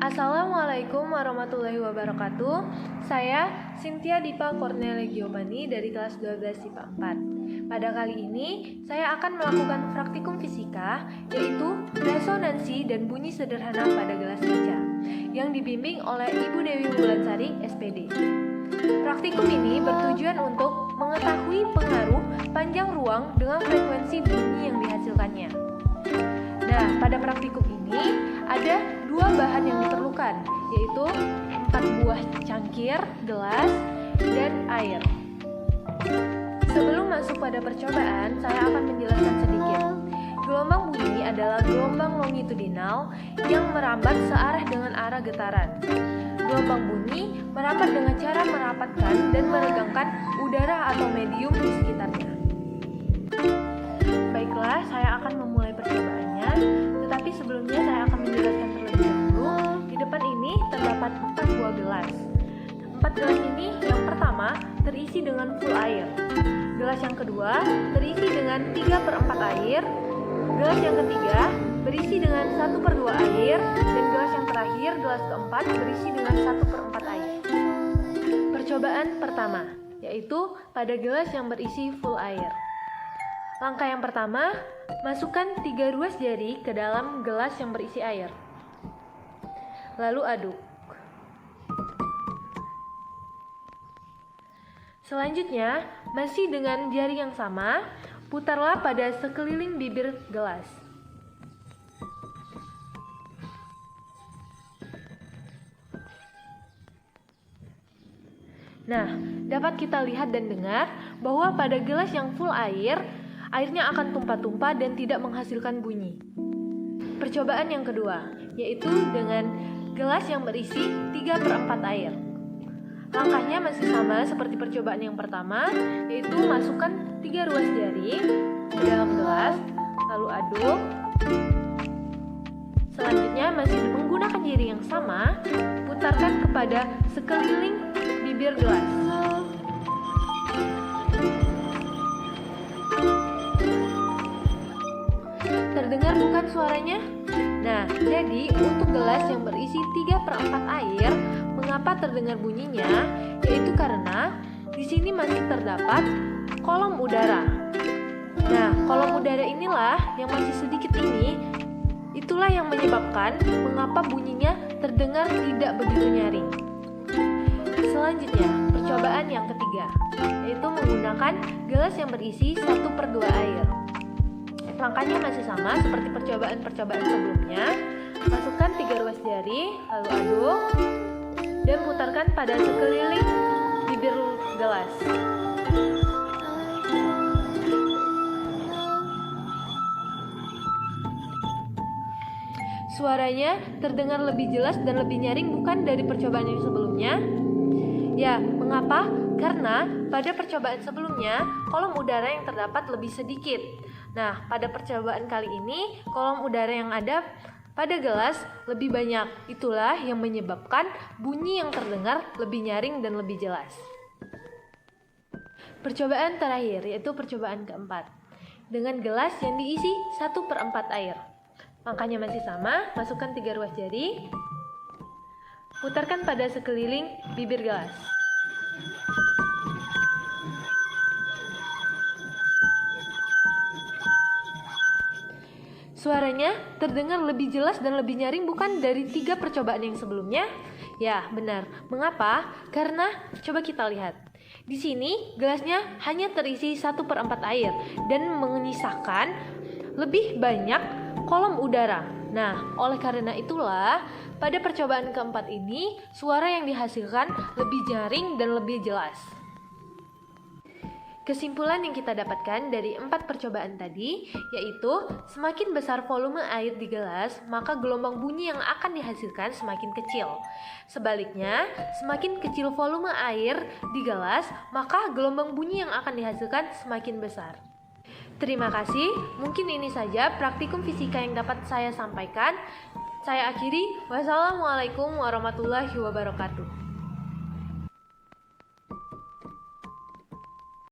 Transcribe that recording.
Assalamualaikum warahmatullahi wabarakatuh. Saya Cynthia Dipa Cornelia Giovanni dari kelas 12 IPA 4. Pada kali ini, saya akan melakukan praktikum fisika, yaitu resonansi dan bunyi sederhana pada gelas kaca, yang dibimbing oleh Ibu Dewi Wulansari, SPD. Praktikum ini bertujuan untuk mengetahui pengaruh panjang ruang dengan frekuensi bunyi yang dihasilkannya. Nah, pada praktikum ini ada dua bahan yang diperlukan, yaitu 4 buah cangkir, gelas, dan air. Sebelum masuk pada percobaan, saya akan menjelaskan sedikit. Gelombang bunyi adalah gelombang longitudinal yang merambat searah dengan arah getaran. Gelombang bunyi merambat dengan cara merapatkan dan meregangkan udara atau medium di sekitarnya. Baiklah, saya akan memulai percobaannya, tetapi sebelumnya saya akan menjelaskan terlebih dahulu. Di depan ini terdapat 4 buah gelas. 4 gelas ini yang pertama terisi dengan full air. Gelas yang kedua terisi dengan 3/4 air. Gelas yang ketiga berisi dengan 1/2 air. Dan gelas yang terakhir, gelas keempat, berisi dengan 1/4 air. Percobaan pertama, yaitu pada gelas yang berisi full air. Langkah yang pertama, masukkan 3 ruas jari ke dalam gelas yang berisi air. Lalu aduk. Selanjutnya, masih dengan jari yang sama, putarlah pada sekeliling bibir gelas. Nah, dapat kita lihat dan dengar bahwa pada gelas yang full air, airnya akan tumpah-tumpah dan tidak menghasilkan bunyi. Percobaan yang kedua, yaitu dengan gelas yang berisi 3/4 air. Langkahnya masih sama seperti percobaan yang pertama, yaitu masukkan 3 ruas jari ke dalam gelas, lalu aduk. Selanjutnya masih menggunakan jari yang sama, putarkan kepada sekeliling bibir gelas. Terdengar bukan suaranya? Nah, jadi untuk gelas yang berisi 3/4 air, mengapa terdengar bunyinya? Yaitu karena di sini masih terdapat kolom udara. Nah, kolom udara inilah yang masih sedikit ini, itulah yang menyebabkan mengapa bunyinya terdengar tidak begitu nyaring. Selanjutnya, percobaan yang ketiga, yaitu menggunakan gelas yang berisi 1/2 air. Langkahnya masih sama seperti percobaan sebelumnya. Masukkan 3 ruas jari, lalu aduk, dan putarkan pada sekeliling bibir gelas. Suaranya terdengar lebih jelas dan lebih nyaring bukan dari percobaan yang sebelumnya? Ya, mengapa? Karena pada percobaan sebelumnya, kolom udara yang terdapat lebih sedikit. Nah, pada percobaan kali ini, kolom udara yang ada pada gelas lebih banyak. Itulah yang menyebabkan bunyi yang terdengar lebih nyaring dan lebih jelas. Percobaan terakhir, yaitu percobaan keempat, dengan gelas yang diisi 1/4 air. Langkahnya masih sama, masukkan 3 ruas jari, putarkan pada sekeliling bibir gelas. Suaranya terdengar lebih jelas dan lebih nyaring bukan dari 3 percobaan yang sebelumnya? Ya, benar. Mengapa? Karena coba kita lihat. Di sini gelasnya hanya terisi 1/4 air dan menyisakan lebih banyak kolom udara. Nah, oleh karena itulah pada percobaan keempat ini suara yang dihasilkan lebih nyaring dan lebih jelas. Kesimpulan yang kita dapatkan dari 4 percobaan tadi, yaitu semakin besar volume air di gelas, maka gelombang bunyi yang akan dihasilkan semakin kecil. Sebaliknya, semakin kecil volume air di gelas, maka gelombang bunyi yang akan dihasilkan semakin besar. Terima kasih, mungkin ini saja praktikum fisika yang dapat saya sampaikan. Saya akhiri, wassalamualaikum warahmatullahi wabarakatuh.